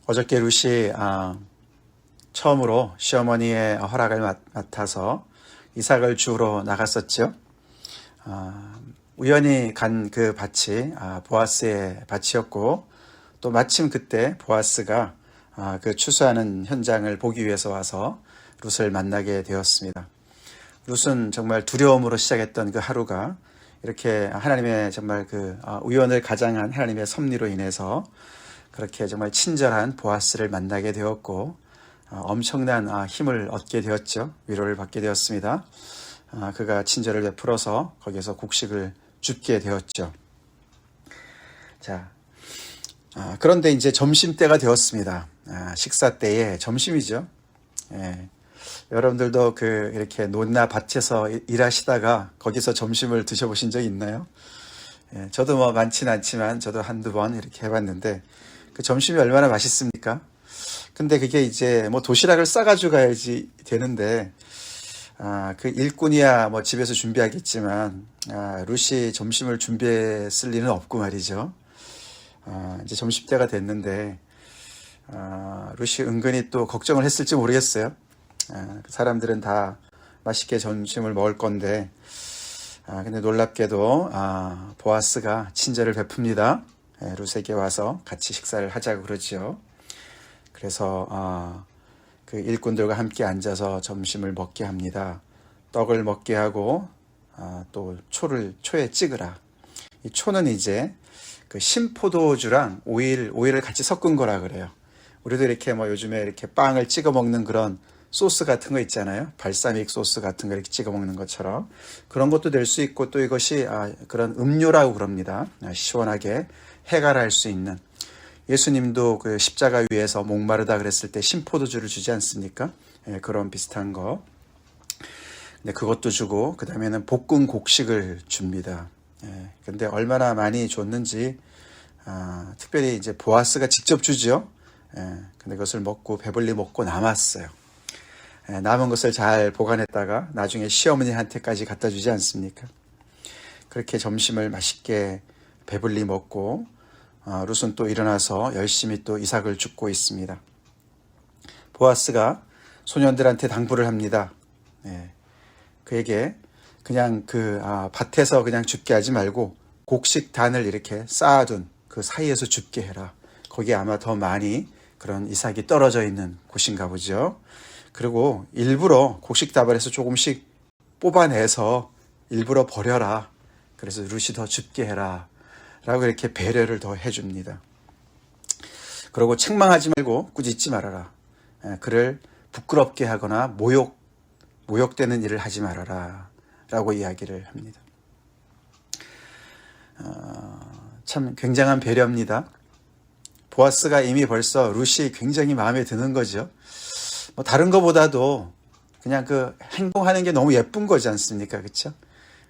어저께 루시 처음으로 시어머니의 허락을 맡아서 이삭을 주우러 나갔었죠. 우연히 간 그 밭이 보아스의 밭이었고, 또 마침 그때 보아스가 그 추수하는 현장을 보기 위해서 와서 룻을 만나게 되었습니다. 룻은 정말 두려움으로 시작했던 그 하루가 이렇게 하나님의 정말 그 우연을 가장한 하나님의 섭리로 인해서 그렇게 정말 친절한 보아스를 만나게 되었고, 엄청난 힘을 얻게 되었죠. 위로를 받게 되었습니다. 그가 친절을 베풀어서 거기에서 곡식을 줍게 되었죠. 자, 그런데 이제 점심때가 되었습니다. 식사 때에 점심이죠. 예. 여러분들도 이렇게 논나 밭에서 일하시다가 거기서 점심을 드셔보신 적 있나요? 예, 저도 뭐 많지는 않지만 저도 한두 번 이렇게 해봤는데 그 점심이 얼마나 맛있습니까? 근데 그게 이제 뭐 도시락을 싸가지고 가야지 되는데 그 일꾼이야 뭐 집에서 준비하겠지만 룻이 점심을 준비했을 리는 없고 말이죠. 이제 점심때가 됐는데 룻이 은근히 또 걱정을 했을지 모르겠어요. 사람들은 다 맛있게 점심을 먹을 건데 근데 놀랍게도 보아스가 친절을 베풉니다. 룻에게 와서 같이 식사를 하자고 그러죠. 그래서 그 일꾼들과 함께 앉아서 점심을 먹게 합니다. 떡을 먹게 하고 또 초에 찍으라. 이 초는 이제 그 신포도주랑 오일을 같이 섞은 거라 그래요. 우리도 이렇게 뭐 요즘에 이렇게 빵을 찍어 먹는 그런 소스 같은 거 있잖아요. 발사믹 소스 같은 거 이렇게 찍어 먹는 것처럼 그런 것도 될 수 있고, 또 이것이 그런 음료라고 그럽니다. 시원하게 해갈할 수 있는. 예수님도 그 십자가 위에서 목마르다 그랬을 때 신포도주를 주지 않습니까? 예, 그런 비슷한 거. 근데 그것도 주고 그 다음에는 볶은 곡식을 줍니다. 예, 근데 얼마나 많이 줬는지 특별히 이제 보아스가 직접 주죠. 예, 근데 그것을 먹고 배불리 먹고 남았어요. 예, 남은 것을 잘 보관했다가 나중에 시어머니한테까지 갖다 주지 않습니까? 그렇게 점심을 맛있게 배불리 먹고 룻은 또 일어나서 열심히 또 이삭을 줍고 있습니다. 보아스가 소년들한테 당부를 합니다. 예, 그에게 그냥 밭에서 그냥 줍게 하지 말고 곡식단을 이렇게 쌓아둔 그 사이에서 줍게 해라. 거기에 아마 더 많이 그런 이삭이 떨어져 있는 곳인가 보죠. 그리고 일부러 곡식다발에서 조금씩 뽑아내서 일부러 버려라. 그래서 룻이 더 줍게 해라. 라고 이렇게 배려를 더 해줍니다. 그리고 책망하지 말고 꾸짖지 말아라. 그를 부끄럽게 하거나 모욕되는 일을 하지 말아라. 라고 이야기를 합니다. 참 굉장한 배려입니다. 보아스가 이미 벌써 룻이 굉장히 마음에 드는 거죠. 뭐 다른 것보다도 그냥 그 행동하는 게 너무 예쁜 거지 않습니까? 그렇죠?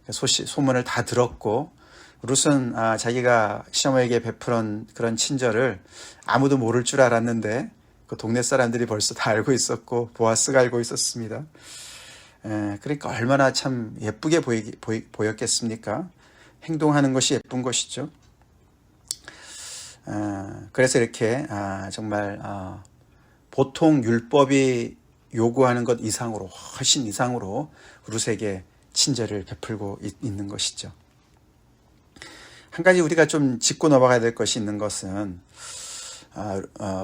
소문을 다 들었고, 룻은 자기가 시어머니에게 베푸는 그런 친절을 아무도 모를 줄 알았는데 그 동네 사람들이 벌써 다 알고 있었고 보아스가 알고 있었습니다. 그러니까 얼마나 참 예쁘게 보였겠습니까? 행동하는 것이 예쁜 것이죠. 그래서 이렇게 정말 보통 율법이 요구하는 것 이상으로, 훨씬 이상으로 룻에게 친절을 베풀고 있는 것이죠. 한 가지 우리가 좀 짚고 넘어가야 될 것이 있는 것은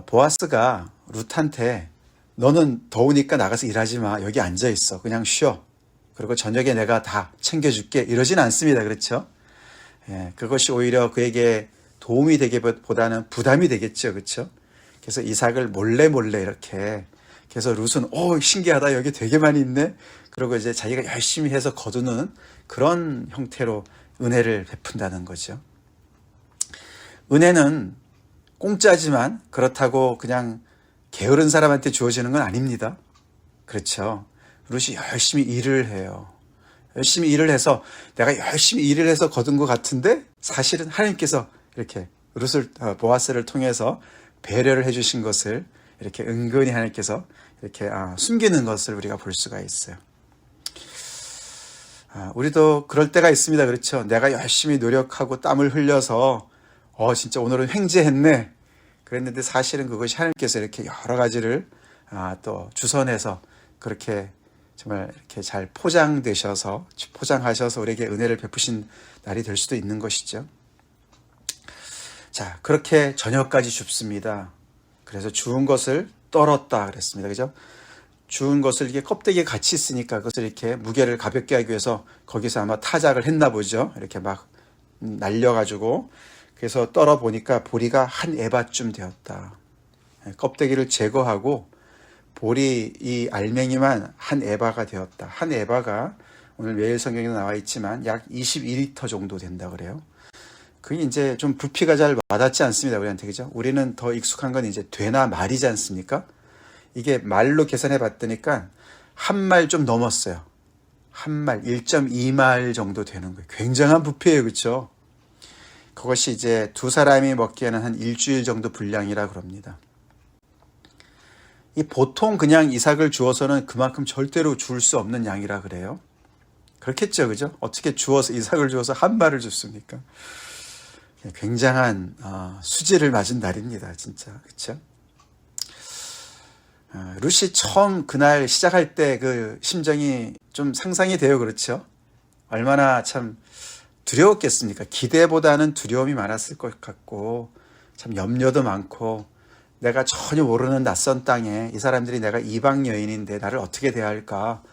보아스가 룻한테 너는 더우니까 나가서 일하지 마. 여기 앉아 있어. 그냥 쉬어. 그리고 저녁에 내가 다 챙겨줄게. 이러진 않습니다. 그렇죠? 예, 그것이 오히려 그에게 도움이 되기보다는 부담이 되겠죠. 그렇죠? 그래서 이삭을 몰래 이렇게. 그래서 룻은 신기하다. 여기 되게 많이 있네. 그리고 이제 자기가 열심히 해서 거두는 그런 형태로 은혜를 베푼다는 거죠. 은혜는 공짜지만 그렇다고 그냥 게으른 사람한테 주어지는 건 아닙니다. 그렇죠. 룻이 열심히 일을 해요. 열심히 일을 해서 내가 열심히 일을 해서 거둔 것 같은데 사실은 하나님께서 이렇게 보아스를 통해서 배려를 해주신 것을 이렇게 은근히 하나님께서 이렇게 숨기는 것을 우리가 볼 수가 있어요. 우리도 그럴 때가 있습니다. 그렇죠. 내가 열심히 노력하고 땀을 흘려서 진짜 오늘은 횡재했네. 그랬는데 사실은 그것이 하나님께서 이렇게 여러 가지를 또 주선해서 그렇게 정말 이렇게 잘 포장하셔서 우리에게 은혜를 베푸신 날이 될 수도 있는 것이죠. 자, 그렇게 저녁까지 줍습니다. 그래서 주운 것을 떨었다 그랬습니다. 그죠? 주운 것을 이게 껍데기에 같이 있으니까 그것을 이렇게 무게를 가볍게 하기 위해서 거기서 아마 타작을 했나 보죠. 이렇게 막 날려가지고. 그래서 떨어 보니까 보리가 한 에바쯤 되었다. 껍데기를 제거하고 보리 이 알맹이만 한 에바가 되었다. 한 에바가 오늘 매일 성경에 나와 있지만 약 22리터 정도 된다 그래요. 그게 이제 좀 부피가 잘 와닿지 않습니다. 우리한테. 그죠? 우리는 더 익숙한 건 이제 되나 말이지 않습니까? 이게 말로 계산해 봤더니까 한 말 좀 넘었어요. 한 말, 1.2말 정도 되는 거예요. 굉장한 부피예요. 그렇죠? 그것이 이제 두 사람이 먹기에는 한 일주일 정도 분량이라 그럽니다. 이 보통 그냥 이삭을 주어서는 그만큼 절대로 줄 수 없는 양이라 그래요. 그렇겠죠. 그죠? 어떻게 주어서 이삭을 주어서 한 말을 줬습니까? 굉장한 수지를 맞은 날입니다. 진짜. 그렇죠? 룻이 처음 그날 시작할 때 그 심정이 좀 상상이 돼요. 그렇죠? 얼마나 참 두려웠겠습니까? 기대보다는 두려움이 많았을 것 같고 참 염려도 많고 내가 전혀 모르는 낯선 땅에 이 사람들이 내가 이방 여인인데 나를 어떻게 대할까?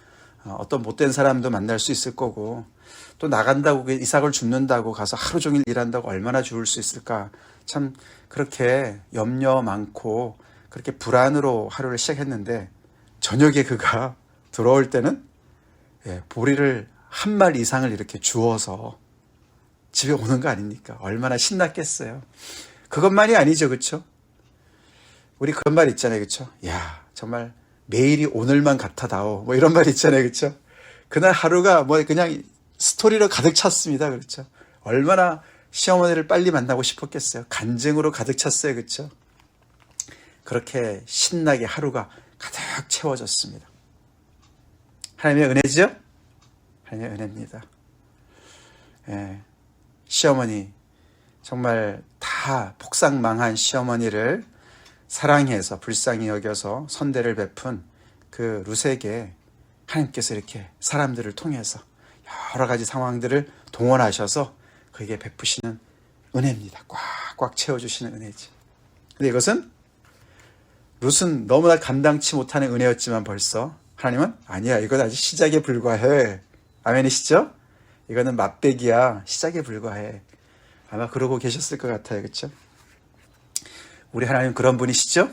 어떤 못된 사람도 만날 수 있을 거고 또 나간다고 이삭을 줍는다고 가서 하루 종일 일한다고 얼마나 죽을 수 있을까? 참 그렇게 염려 많고 그렇게 불안으로 하루를 시작했는데 저녁에 그가 들어올 때는 보리를 한 말 이상을 이렇게 주워서 집에 오는 거 아닙니까? 얼마나 신났겠어요. 그것만이 아니죠. 그렇죠? 우리 그런 말 있잖아요. 그렇죠? 야, 정말 매일이 오늘만 같아다오. 뭐 이런 말 있잖아요. 그렇죠? 그날 하루가 뭐 그냥 스토리로 가득 찼습니다. 그렇죠? 얼마나 시어머니를 빨리 만나고 싶었겠어요. 간증으로 가득 찼어요. 그렇죠? 그렇게 신나게 하루가 가득 채워졌습니다. 하나님의 은혜죠? 하나님의 은혜입니다. 시어머니, 정말 다 폭삭망한 시어머니를 사랑해서 불쌍히 여겨서 선대를 베푼 그 룻에게 하나님께서 이렇게 사람들을 통해서 여러 가지 상황들을 동원하셔서 그에게 베푸시는 은혜입니다. 꽉꽉 채워주시는 은혜지. 근데 이것은 룻은 너무나 감당치 못하는 은혜였지만 벌써 하나님은 아니야, 이건 아직 시작에 불과해. 아멘이시죠? 이거는 맛배기야. 시작에 불과해. 아마 그러고 계셨을 것 같아요. 그렇죠? 우리 하나님 그런 분이시죠?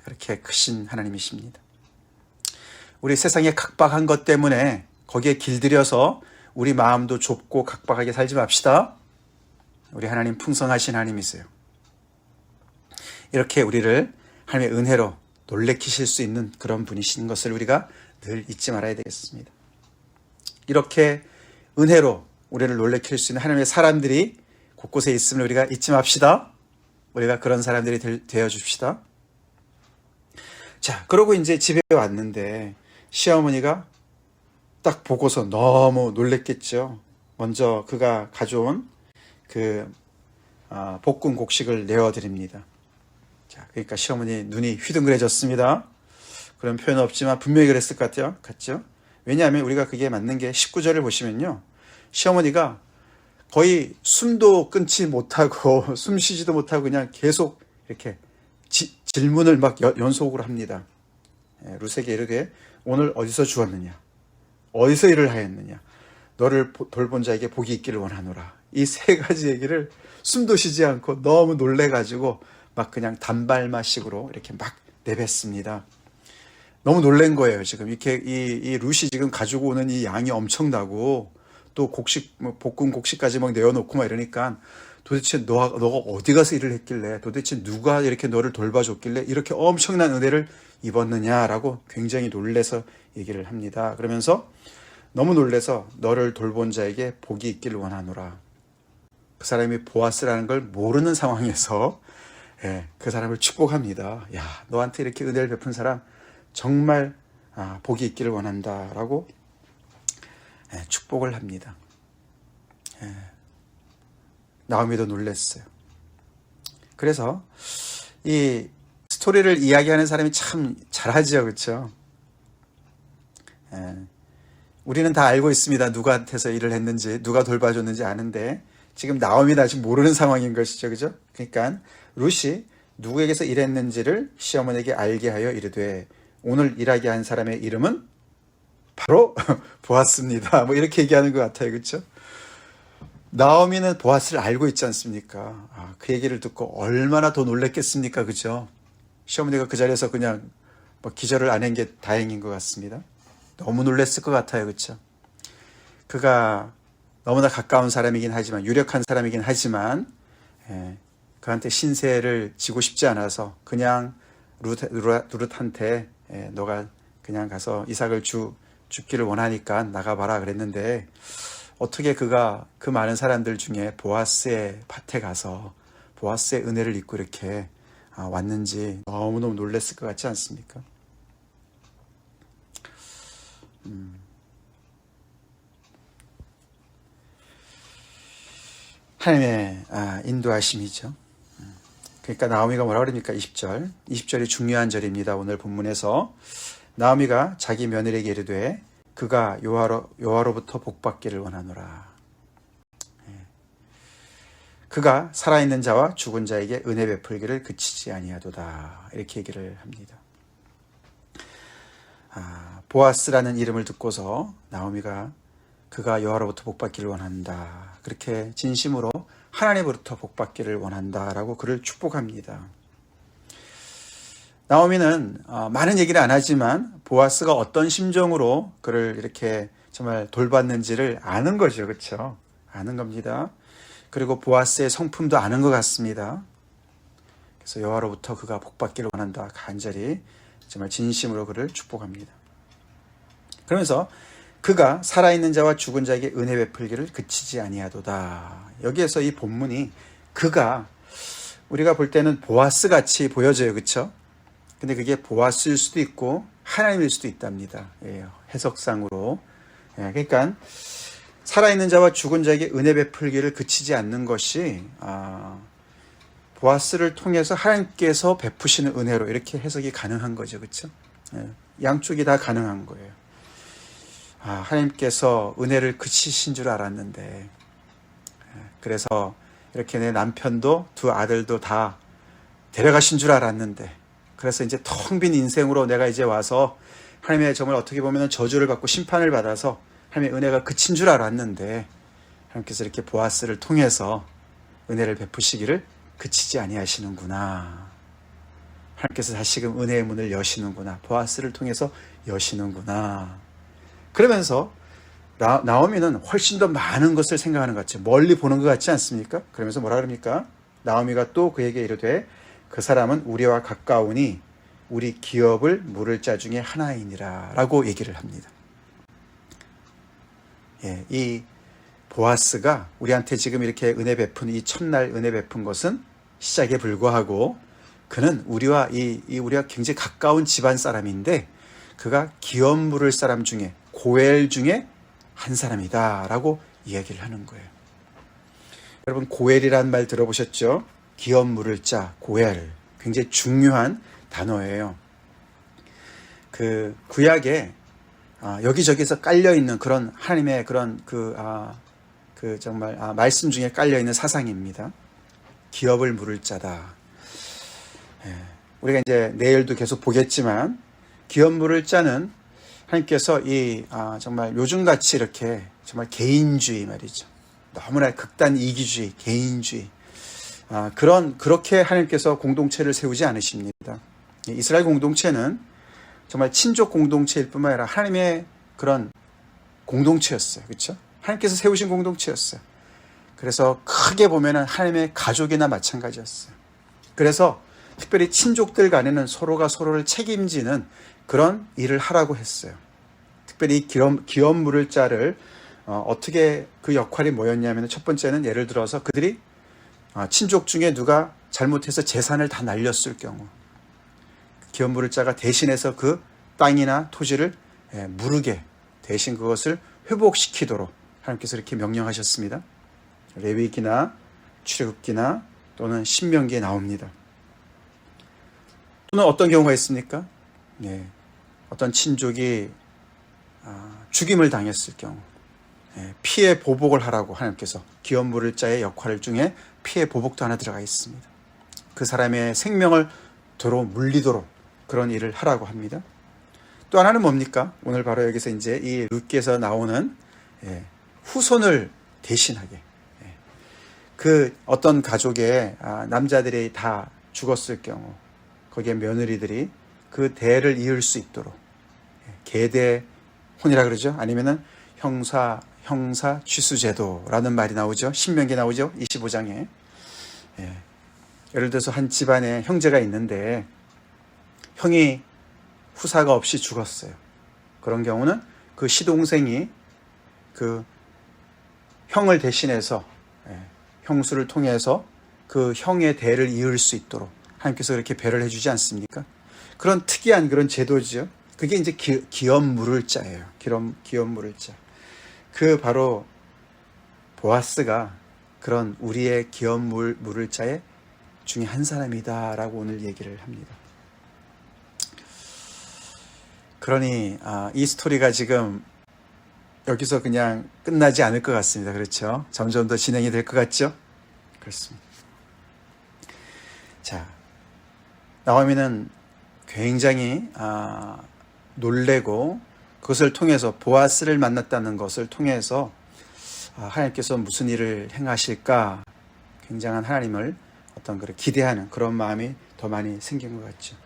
그렇게 크신 하나님이십니다. 우리 세상에 각박한 것 때문에 거기에 길들여서 우리 마음도 좁고 각박하게 살지 맙시다. 우리 하나님 풍성하신 하나님이세요. 이렇게 우리를 하나님의 은혜로 놀래키실 수 있는 그런 분이신 것을 우리가 늘 잊지 말아야 되겠습니다. 이렇게 은혜로 우리를 놀래킬 수 있는 하나님의 사람들이 곳곳에 있음을 우리가 잊지 맙시다. 우리가 그런 사람들이 되어 줍시다. 자, 그러고 이제 집에 왔는데 시어머니가 딱 보고서 너무 놀랬겠죠. 먼저 그가 가져온 그 볶은 곡식을 내어드립니다. 자, 그러니까 시어머니 눈이 휘둥그레졌습니다. 그런 표현은 없지만 분명히 그랬을 것 같죠? 왜냐하면 우리가 그게 맞는 게 19절을 보시면요. 시어머니가 거의 숨도 끊지 못하고 숨 쉬지도 못하고 그냥 계속 이렇게 질문을 막 연속으로 합니다. 룻에게 이르되 오늘 어디서 주었느냐? 어디서 일을 하였느냐? 너를 돌본 자에게 복이 있기를 원하노라. 이 세 가지 얘기를 숨도 쉬지 않고 너무 놀래가지고 막 그냥 단발마식으로 이렇게 막 내뱉습니다. 너무 놀란 거예요. 지금 이렇게 이 룻이 지금 가지고 오는 이 양이 엄청나고 또 곡식, 볶은 곡식까지 막 내어놓고 막 이러니까 도대체 너가 어디 가서 일을 했길래 도대체 누가 이렇게 너를 돌봐줬길래 이렇게 엄청난 은혜를 입었느냐라고 굉장히 놀래서 얘기를 합니다. 그러면서 너무 놀래서 너를 돌본 자에게 복이 있기를 원하노라. 그 사람이 보아스라는 걸 모르는 상황에서 그 사람을 축복합니다. 야, 너한테 이렇게 은혜를 베푼 사람 정말 복이 있기를 원한다라고 축복을 합니다. 나오미도 놀랐어요. 그래서 이 스토리를 이야기하는 사람이 참 잘하죠, 그렇죠? 우리는 다 알고 있습니다. 누구한테서 일을 했는지, 누가 돌봐줬는지 아는데 지금 나오미는 아직 모르는 상황인 것이죠, 그죠? 그러니까 룻이 누구에게서 일했는지를 시어머니에게 알게 하여 이르되 오늘 일하게 한 사람의 이름은 바로 보아스입니다. 뭐 이렇게 얘기하는 것 같아요, 그렇죠? 나오미는 보아스를 알고 있지 않습니까? 그 얘기를 듣고 얼마나 더 놀랬겠습니까, 그죠? 시어머니가 그 자리에서 그냥 뭐 기절을 안 한 게 다행인 것 같습니다. 너무 놀랬을 것 같아요, 그렇죠? 그가 너무나 가까운 사람이긴 하지만, 유력한 사람이긴 하지만, 그한테 신세를 지고 싶지 않아서 그냥 루룻한테 너가 그냥 가서 이삭을 죽기를 원하니까 나가봐라 그랬는데, 어떻게 그가 그 많은 사람들 중에 보아스의 밭에 가서 보아스의 은혜를 입고 이렇게 왔는지 너무너무 놀랐을 것 같지 않습니까? 하나님의 인도하심이죠. 그러니까 나오미가 뭐라 그럽니까? 20절. 20절이 중요한 절입니다. 오늘 본문에서 나오미가 자기 며느리에게 이르되 그가 여호와로부터 복받기를 원하노라. 그가 살아있는 자와 죽은 자에게 은혜 베풀기를 그치지 아니하도다. 이렇게 얘기를 합니다. 보아스라는 이름을 듣고서 나오미가 그가 여호와로부터 복받기를 원한다. 그렇게 진심으로 하나님으로부터 복받기를 원한다라고 그를 축복합니다. 나오미는 많은 얘기를 안 하지만 보아스가 어떤 심정으로 그를 이렇게 정말 돌봤는지를 아는 거죠. 그렇죠? 아는 겁니다. 그리고 보아스의 성품도 아는 것 같습니다. 그래서 여호와로부터 그가 복받기를 원한다. 간절히 정말 진심으로 그를 축복합니다. 그러면서 그가 살아있는 자와 죽은 자에게 은혜 베풀기를 그치지 아니하도다. 여기에서 이 본문이 그가 우리가 볼 때는 보아스 같이 보여져요. 그렇죠? 근데 그게 보아스일 수도 있고 하나님일 수도 있답니다. 해석상으로. 그러니까 살아있는 자와 죽은 자에게 은혜 베풀기를 그치지 않는 것이 보아스를 통해서 하나님께서 베푸시는 은혜로 이렇게 해석이 가능한 거죠. 그렇죠? 양쪽이 다 가능한 거예요. 하나님께서 은혜를 그치신 줄 알았는데, 그래서 이렇게 내 남편도 두 아들도 다 데려가신 줄 알았는데, 그래서 이제 텅 빈 인생으로 내가 이제 와서 하나님의 정말 어떻게 보면 저주를 받고 심판을 받아서 하나님의 은혜가 그친 줄 알았는데, 하나님께서 이렇게 보아스를 통해서 은혜를 베푸시기를 그치지 아니하시는구나. 하나님께서 다시금 은혜의 문을 여시는구나. 보아스를 통해서 여시는구나. 그러면서 나오미는 훨씬 더 많은 것을 생각하는 것 같죠. 멀리 보는 것 같지 않습니까? 그러면서 뭐라 그럽니까? 나오미가 또 그에게 이르되 그 사람은 우리와 가까우니 우리 기업을 물을 자 중에 하나이니라 라고 얘기를 합니다. 이 보아스가 우리한테 지금 이렇게 은혜 베푼 이 첫날 은혜 베푼 것은 시작에 불과하고 그는 우리와 우리가 굉장히 가까운 집안 사람인데 그가 기업 물을 사람 중에 고엘 중에 한 사람이다 라고 이야기를 하는 거예요. 여러분 고엘이라는 말 들어보셨죠? 기업 물을 자, 고엘. 굉장히 중요한 단어예요. 그 구약에 여기저기서 깔려있는 그런 하나님의 그런 정말 말씀 중에 깔려있는 사상입니다. 기업을 물을 자다. 우리가 이제 내일도 계속 보겠지만 기업 물을 자는 하나님께서 정말 요즘같이 이렇게 정말 개인주의 말이죠. 너무나 극단 이기주의, 개인주의. 그렇게 하나님께서 공동체를 세우지 않으십니다. 이스라엘 공동체는 정말 친족 공동체일 뿐만 아니라 하나님의 그런 공동체였어요. 그렇죠? 하나님께서 세우신 공동체였어요. 그래서 크게 보면은 하나님의 가족이나 마찬가지였어요. 그래서 특별히 친족들 간에는 서로가 서로를 책임지는 그런 일을 하라고 했어요. 특별히 기업 물을 자를 어떻게 그 역할이 뭐였냐면 첫 번째는 예를 들어서 그들이 친족 중에 누가 잘못해서 재산을 다 날렸을 경우 기업 물을 자가 대신해서 그 땅이나 토지를 무르게 대신 그것을 회복시키도록 하나님께서 이렇게 명령하셨습니다. 레위기나 출애굽기나 또는 신명기에 나옵니다. 또는 어떤 경우가 있습니까? 어떤 친족이 죽임을 당했을 경우 피해 보복을 하라고 하나님께서 기업 물을 자의 역할 중에 피해 보복도 하나 들어가 있습니다. 그 사람의 생명을 도로 물리도록 그런 일을 하라고 합니다. 또 하나는 뭡니까? 오늘 바로 여기서 이제 이 룻기에서 나오는 후손을 대신하게, 그 어떤 가족의 남자들이 다 죽었을 경우 거기에 며느리들이 그 대를 이을 수 있도록 계대혼이라 그러죠. 아니면은 형사 취수제도라는 말이 나오죠. 신명기에 나오죠. 25장에. 예를 들어서 한 집안에 형제가 있는데 형이 후사가 없이 죽었어요. 그런 경우는 그 시동생이 그 형을 대신해서 형수를 통해서 그 형의 대를 이을 수 있도록 하나님께서 그렇게 배려를 해주지 않습니까? 그런 특이한 그런 제도죠. 그게 이제 기업 물을 자예요. 기업 물을 자. 그 바로 보아스가 그런 우리의 기업 물을 자의 중에 한 사람이다라고 오늘 얘기를 합니다. 그러니 이 스토리가 지금 여기서 그냥 끝나지 않을 것 같습니다. 그렇죠? 점점 더 진행이 될 것 같죠? 그렇습니다. 자, 나오미는 굉장히 놀래고 그것을 통해서 보아스를 만났다는 것을 통해서 하나님께서 무슨 일을 행하실까 굉장한 하나님을 어떤 그런 기대하는 그런 마음이 더 많이 생긴 것 같죠.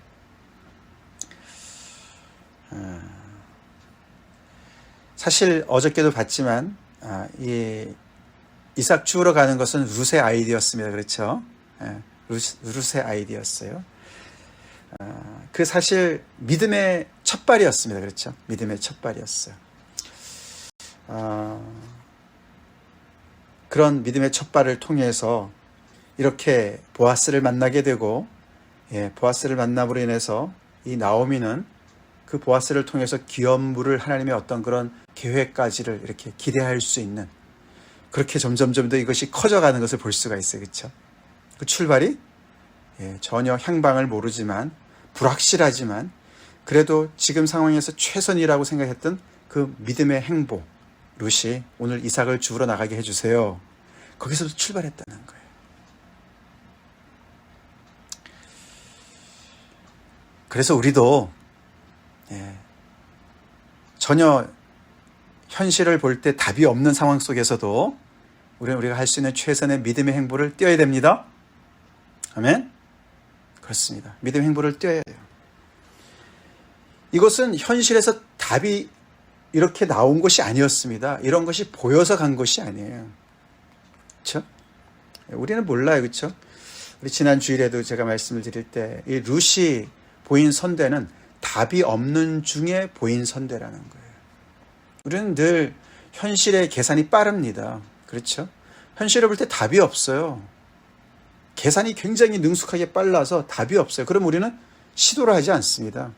사실 어저께도 봤지만 이삭 주우러 가는 것은 룻의 아이디어였습니다. 그렇죠? 룻의 아이디어였어요. 그 사실 믿음의 첫발이었습니다. 그렇죠? 믿음의 첫발이었어요. 그런 믿음의 첫발을 통해서 이렇게 보아스를 만나게 되고 보아스를 만남으로 인해서 이 나오미는 그 보아스를 통해서 기업물을 하나님의 어떤 그런 계획까지를 이렇게 기대할 수 있는 그렇게 점점점 더 이것이 커져가는 것을 볼 수가 있어요. 그렇죠? 그 출발이 전혀 향방을 모르지만 불확실하지만 그래도 지금 상황에서 최선이라고 생각했던 그 믿음의 행보 룻이 오늘 이삭을 주우러 나가게 해주세요. 거기서도 출발했다는 거예요. 그래서 우리도 전혀 현실을 볼 때 답이 없는 상황 속에서도 우리가 할 수 있는 최선의 믿음의 행보를 띄어야 됩니다. 아멘? 그렇습니다. 믿음의 행보를 띄어야 돼요. 이것은 현실에서 답이 이렇게 나온 것이 아니었습니다. 이런 것이 보여서 간 것이 아니에요. 그렇죠? 우리는 몰라요. 그렇죠? 우리 지난 주일에도 제가 말씀을 드릴 때 이 룻이 보인 선대는 답이 없는 중에 보인 선대라는 거예요. 우리는 늘 현실의 계산이 빠릅니다. 그렇죠? 현실을 볼 때 답이 없어요. 계산이 굉장히 능숙하게 빨라서 답이 없어요. 그럼 우리는 시도를 하지 않습니다.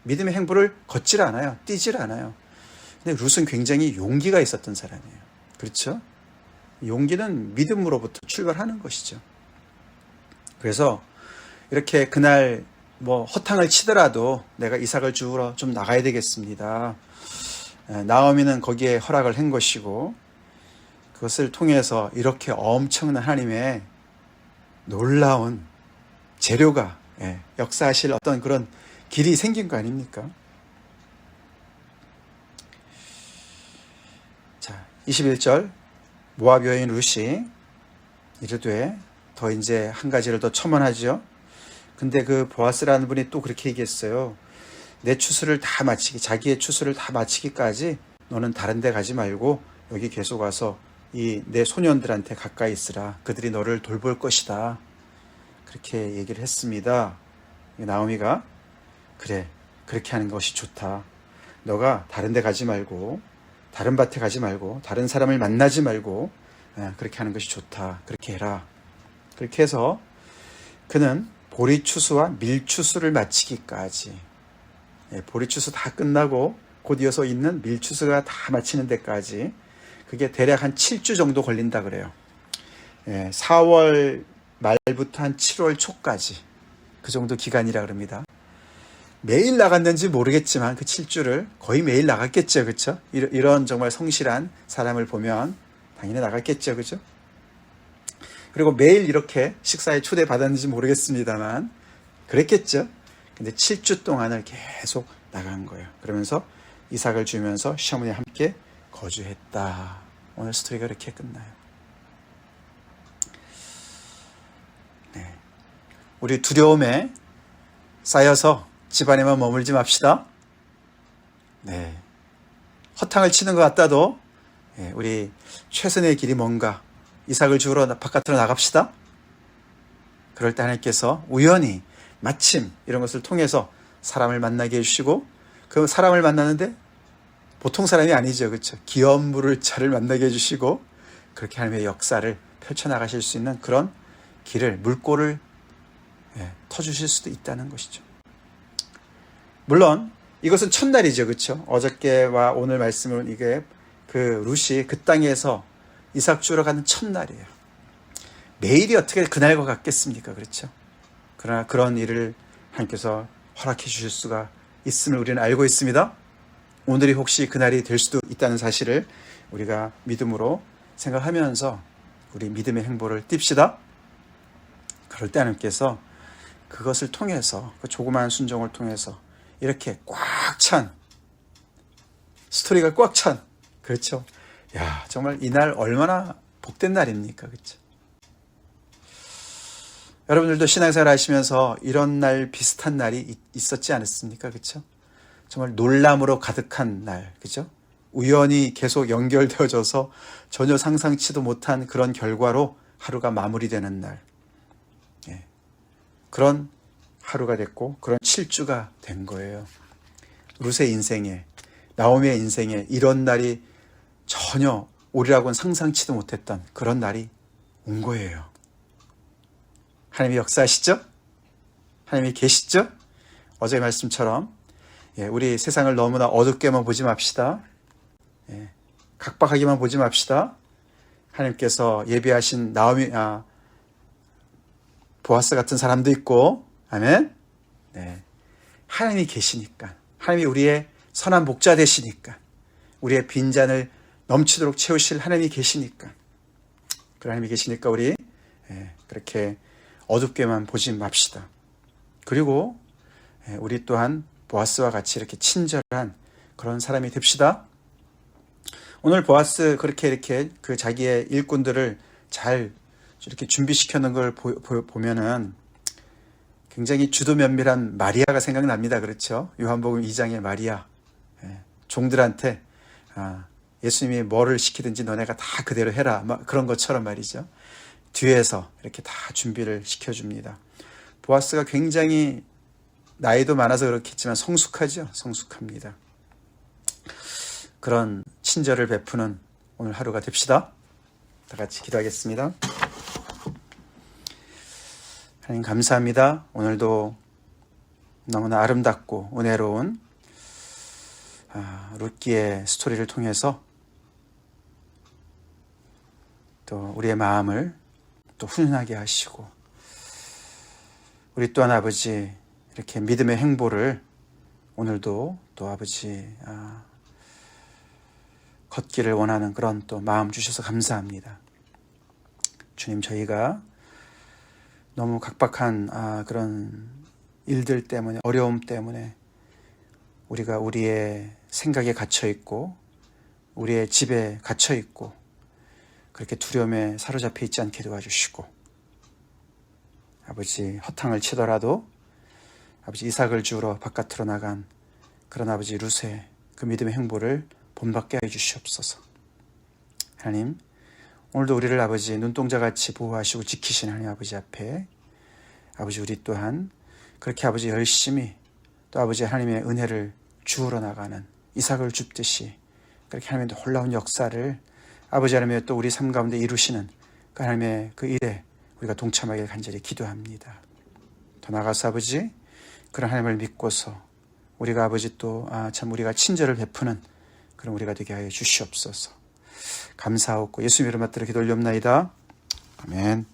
믿음의 행보를 걷질 않아요. 뛰질 않아요. 근데 룻은 굉장히 용기가 있었던 사람이에요. 그렇죠? 용기는 믿음으로부터 출발하는 것이죠. 그래서 이렇게 그날 허탕을 치더라도 내가 이삭을 주우러 좀 나가야 되겠습니다. 나오미는 거기에 허락을 한 것이고 그것을 통해서 이렇게 엄청난 하나님의 놀라운 재료가 역사하실 어떤 그런 길이 생긴 거 아닙니까? 자, 21절 모압 여인 룻이 이르되 더 이제 한 가지를 더 첨언하죠. 근데 그 보아스라는 분이 또 그렇게 얘기했어요. 내 추수를 다 마치기, 자기의 추수를 다 마치기까지 너는 다른 데 가지 말고 여기 계속 와서 이 내 소년들한테 가까이 있으라. 그들이 너를 돌볼 것이다. 그렇게 얘기를 했습니다. 나오미가 그래, 그렇게 하는 것이 좋다. 너가 다른 데 가지 말고 다른 밭에 가지 말고 다른 사람을 만나지 말고 그렇게 하는 것이 좋다. 그렇게 해라. 그렇게 해서 그는 보리추수와 밀추수를 마치기까지 보리추수 다 끝나고 곧 이어서 있는 밀추수가 다 마치는 데까지 그게 대략 한 7주 정도 걸린다 그래요. 4월 말부터 한 7월 초까지 그 정도 기간이라 그럽니다. 매일 나갔는지 모르겠지만 그 7주를 거의 매일 나갔겠죠. 그렇죠? 이런 정말 성실한 사람을 보면 당연히 나갔겠죠. 그렇죠? 그리고 매일 이렇게 식사에 초대받았는지 모르겠습니다만 그랬겠죠. 근데 7주 동안을 계속 나간 거예요. 그러면서 이삭을 주면서 시어머니와 함께 거주했다. 오늘 스토리가 이렇게 끝나요. 네. 우리 두려움에 쌓여서 집안에만 머물지 맙시다. 네. 허탕을 치는 것 같다도 우리 최선의 길이 뭔가 이삭을 주우러 바깥으로 나갑시다. 그럴 때 하나님께서 우연히 마침 이런 것을 통해서 사람을 만나게 해주시고 그 사람을 만나는데 보통 사람이 아니죠. 그렇죠? 기업 물을 자를 만나게 해주시고 그렇게 하나님의 역사를 펼쳐나가실 수 있는 그런 길을 물꼬를 터주실 수도 있다는 것이죠. 물론 이것은 첫날이죠. 그렇죠? 어저께와 오늘 말씀은 이게 그 룻이 그 땅에서 이삭 주우러 가는 첫날이에요. 매일이 어떻게 그날과 같겠습니까? 그렇죠? 그러나 그런 일을 하나님께서 허락해 주실 수가 있음을 우리는 알고 있습니다. 오늘이 혹시 그날이 될 수도 있다는 사실을 우리가 믿음으로 생각하면서 우리 믿음의 행보를 띱시다. 그럴 때 하나님께서 그것을 통해서 그 조그마한 순종을 통해서 이렇게 꽉 찬 스토리가 꽉 찬 그렇죠. 야 정말 이날 얼마나 복된 날입니까? 그렇죠. 여러분들도 신앙생활 하시면서 이런 날 비슷한 날이 있었지 않았습니까? 그렇죠? 정말 놀람으로 가득한 날, 그죠? 우연히 계속 연결되어져서 전혀 상상치도 못한 그런 결과로 하루가 마무리되는 날. 그런 하루가 됐고 그런 7주가 된 거예요. 룻의 인생에, 나오미의 인생에 이런 날이 전혀 오리라고는 상상치도 못했던 그런 날이 온 거예요. 하나님이 역사하시죠? 하나님이 계시죠? 어제의 말씀처럼 우리 세상을 너무나 어둡게만 보지 맙시다. 각박하게만 보지 맙시다. 하나님께서 예비하신 보아스 같은 사람도 있고, 아멘. 네. 하나님이 계시니까, 하나님이 우리의 선한 목자 되시니까, 우리의 빈잔을 넘치도록 채우실 하나님이 계시니까, 그 하나님이 계시니까 우리 그렇게 어둡게만 보지 맙시다. 그리고 우리 또한 보아스와 같이 이렇게 친절한 그런 사람이 됩시다. 오늘 보아스 이렇게 그 자기의 일꾼들을 잘 이렇게 준비시켜 놓은 걸 보면은 굉장히 주도 면밀한 마리아가 생각납니다. 그렇죠? 요한복음 2장의 마리아. 종들한테 예수님이 뭐를 시키든지 너네가 다 그대로 해라. 그런 것처럼 말이죠. 뒤에서 이렇게 다 준비를 시켜줍니다. 보아스가 굉장히 나이도 많아서 그렇겠지만 성숙하죠. 성숙합니다. 그런 친절을 베푸는 오늘 하루가 됩시다. 다 같이 기도하겠습니다. 하나님 감사합니다. 오늘도 너무나 아름답고 은혜로운 룻기의 스토리를 통해서 또 우리의 마음을 또 훈훈하게 하시고 우리 또한 아버지 이렇게 믿음의 행보를 오늘도 또 아버지 걷기를 원하는 그런 또 마음 주셔서 감사합니다. 주님 저희가 너무 각박한 그런 일들 때문에 어려움 때문에 우리가 우리의 생각에 갇혀있고 우리의 집에 갇혀있고 그렇게 두려움에 사로잡혀 있지 않게 도와주시고 아버지 허탕을 치더라도 아버지 이삭을 주우러 바깥으로 나간 그런 아버지 룻의 그 믿음의 행보를 본받게 해주시옵소서. 하나님 오늘도 우리를 아버지 눈동자같이 보호하시고 지키신 하나님 아버지 앞에 아버지 우리 또한 그렇게 아버지 열심히 또 아버지 하나님의 은혜를 주우러 나가는 이삭을 줍듯이 그렇게 하나님의 놀라운 역사를 아버지 하나님의 또 우리 삶 가운데 이루시는 그 하나님의 그 일에 우리가 동참하길 간절히 기도합니다. 더 나아가서 아버지 그런 하나님을 믿고서 우리가 아버지 또 참 우리가 친절을 베푸는 그런 우리가 되게 하여 주시옵소서. 감사하옵고 예수님 이름 받들어 기도 올리옵나이다. 아멘.